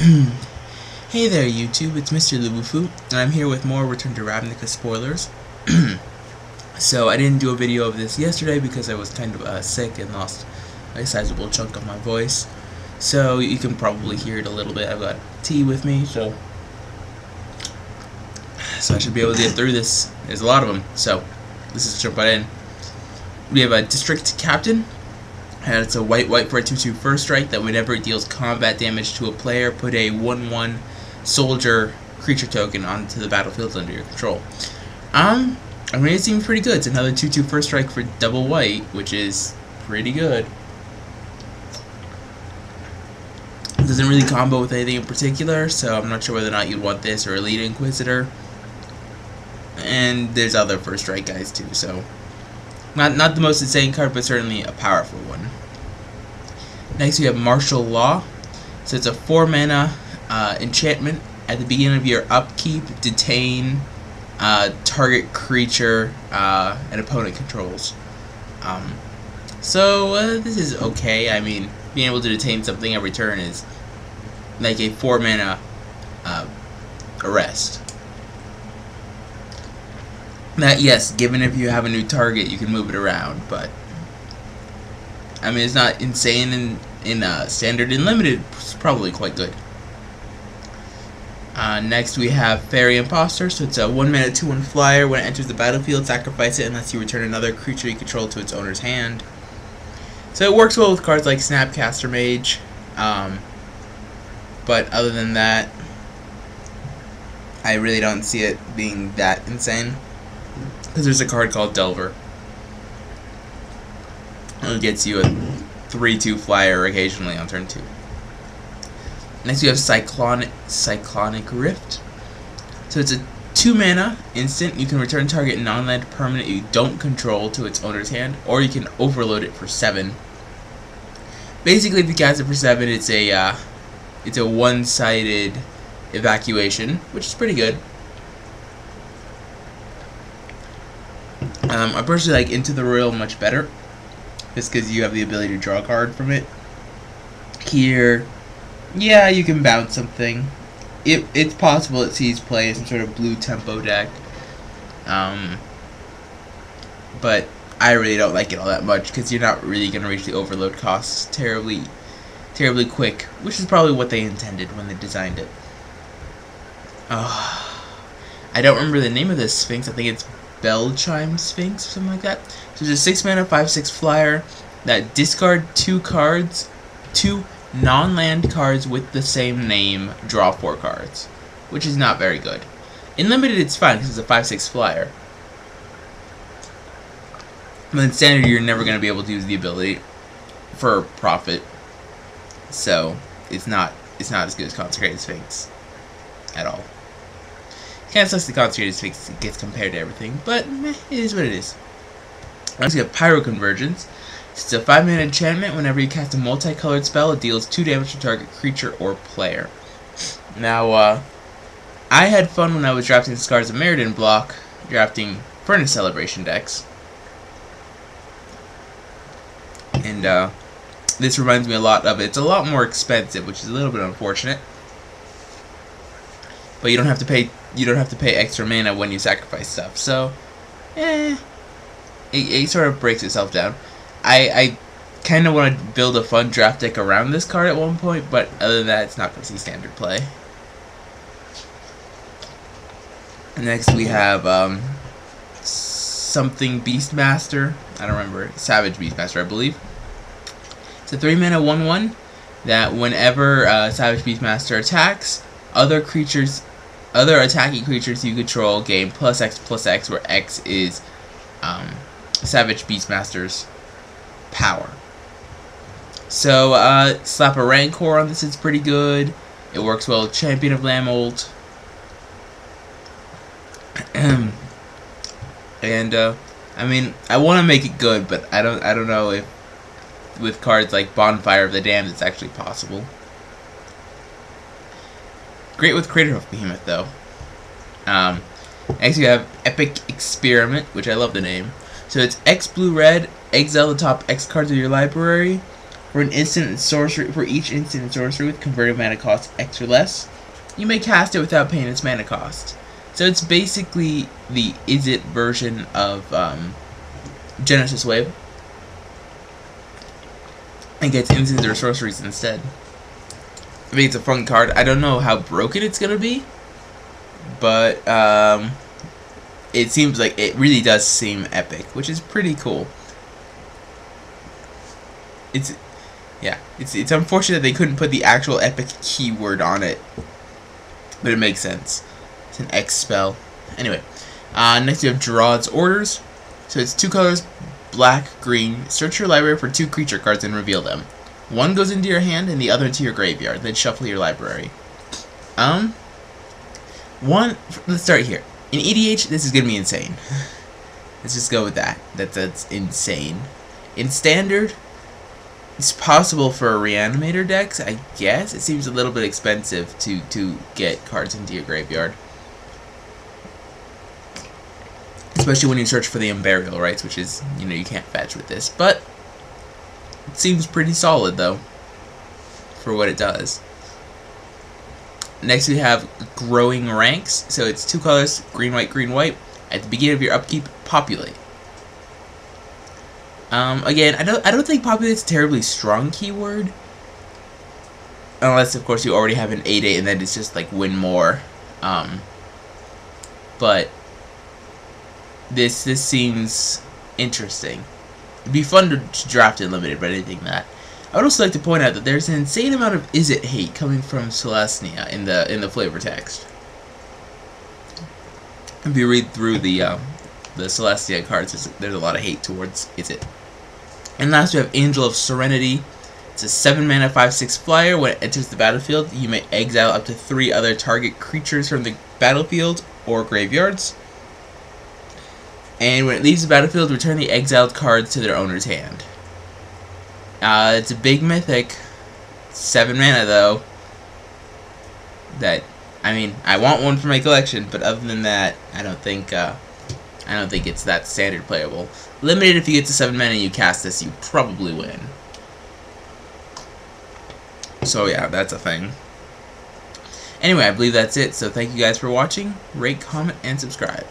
Hey there YouTube, it's Mr. Lubufu, and I'm here with more Return to Ravnica spoilers. So I didn't do a video of this yesterday because I was kind of sick and lost a sizable chunk of my voice. So you can probably hear it a little bit. I've got tea with me, so I should be able to get through this. There's a lot of them, so let's just jump right in. We have a District Captain, and it's a white for a 2/2 first strike that whenever it deals combat damage to a player, put a 1/1 soldier creature token onto the battlefield under your control. I mean, it seems pretty good. It's another 2/2 first strike for double white, which is pretty good. It doesn't really combo with anything in particular, so I'm not sure whether or not you'd want this or Elite Inquisitor. And there's other first strike guys too, so not the most insane card, but certainly a powerful one. Next we have Martial Law. So it's a 4-mana enchantment. At the beginning of your upkeep, detain target creature an opponent controls. This is okay. I mean, being able to detain something every turn is like a 4-mana arrest. That, yes, given if you have a new target, you can move it around, but I mean, it's not insane in standard and limited. It's probably quite good. Next we have Fairy Imposter. So it's a 1-mana 2/1 flyer. When it enters the battlefield, sacrifice it unless you return another creature you control to its owner's hand. So it works well with cards like Snapcaster Mage, but other than that, I really don't see it being that insane. Because there's a card called Delver. It gets you a 3/2 flyer occasionally on turn 2. Next we have Cyclonic Rift. So it's a 2-mana instant. You can return target non-land permanent you don't control to its owner's hand, or you can overload it for 7. Basically, if you cast it for 7, it's a one-sided evacuation, which is pretty good. I personally like Into the Royal much better, just because you have the ability to draw a card from it. Here, yeah, you can bounce something. It's possible it sees play in some sort of blue tempo deck, but I really don't like it all that much because you're not really going to reach the overload costs terribly quick, which is probably what they intended when they designed it. I don't remember the name of this Sphinx. I think it's Bellchime Sphinx or something like that. So it's a 6-mana 5/6 flyer that discard 2 cards, 2 non-land cards with the same name, draw 4 cards, which is not very good. In limited, it's fine because it's a 5/6 flyer. But in standard, you're never going to be able to use the ability for profit, so it's not as good as Consecrated Sphinx at all. Kind of sucks the Consecrated Sphinx gets compared to everything, but it is what it is. Next we have Pyroconvergence. It's a 5-mana enchantment. Whenever you cast a multicolored spell, it deals 2 damage to target creature or player. Now, I had fun when I was drafting Scars of Meriden block, drafting Furnace Celebration decks. And this reminds me a lot of it. It's a lot more expensive, which is a little bit unfortunate. But you don't have to pay extra mana when you sacrifice stuff. So, it sort of breaks itself down. I kind of want to build a fun draft deck around this card at one point, but other than that, it's not going to see standard play. Next we have something Beastmaster. I don't remember. Savage Beastmaster, I believe. It's a 3-mana 1/1 that whenever Savage Beastmaster attacks, other attacking creatures you control gain +X/+X, where X is Savage Beastmaster's power. So slap a Rancor on this, it's pretty good. It works well with Champion of Lamold. And I mean, I want to make it good, but I don't know if with cards like Bonfire of the Damned it's actually possible. Great with Craterhoof Behemoth though. Next you have Epic Experiment, which I love the name. So it's X blue red, exile the top X cards of your library. For an instant and sorcery, for each instant and sorcery with converted mana cost X or less, you may cast it without paying its mana cost. So it's basically the Is It version of Genesis Wave. And gets instants or sorceries instead. I mean, it's a fun card. I don't know how broken it's gonna be, but it seems like it really does seem epic, which is pretty cool. It's unfortunate they couldn't put the actual epic keyword on it, but it makes sense. It's an X spell. Anyway, next we have Draw's Orders. So it's 2 colors, black, green. Search your library for 2 creature cards and reveal them. One goes into your hand and the other into your graveyard. Then shuffle your library. Let's start here. In EDH, this is gonna be insane. Let's just go with that. That's insane. In Standard, it's possible for a Reanimator decks, I guess. It seems a little bit expensive to get cards into your graveyard. Especially when you search for the Unburial Rites, which is, you can't fetch with this. But it seems pretty solid, though, for what it does. Next we have Growing Ranks. So it's 2 colors, green, white, green, white. At the beginning of your upkeep, populate. Again, I don't think populate's a terribly strong keyword. Unless, of course, you already have an 8/8 and then it's just like win more. But this seems interesting. It'd be fun to draft in limited, but I didn't think that. I would also like to point out that there's an insane amount of Is It hate coming from Celestia in the flavor text. If you read through the Celestia cards, there's a lot of hate towards Is It. And last we have Angel of Serenity. It's a 7 mana 5/6 flyer. When it enters the battlefield, you may exile up to 3 other target creatures from the battlefield or graveyards. And when it leaves the battlefield, return the exiled cards to their owner's hand. It's a big mythic. 7 mana though. I want one for my collection, but other than that, I don't think it's that standard playable. Limited, if you get to 7 mana and you cast this, you probably win. So yeah, that's a thing. Anyway, I believe that's it. So thank you guys for watching. Rate, comment, and subscribe.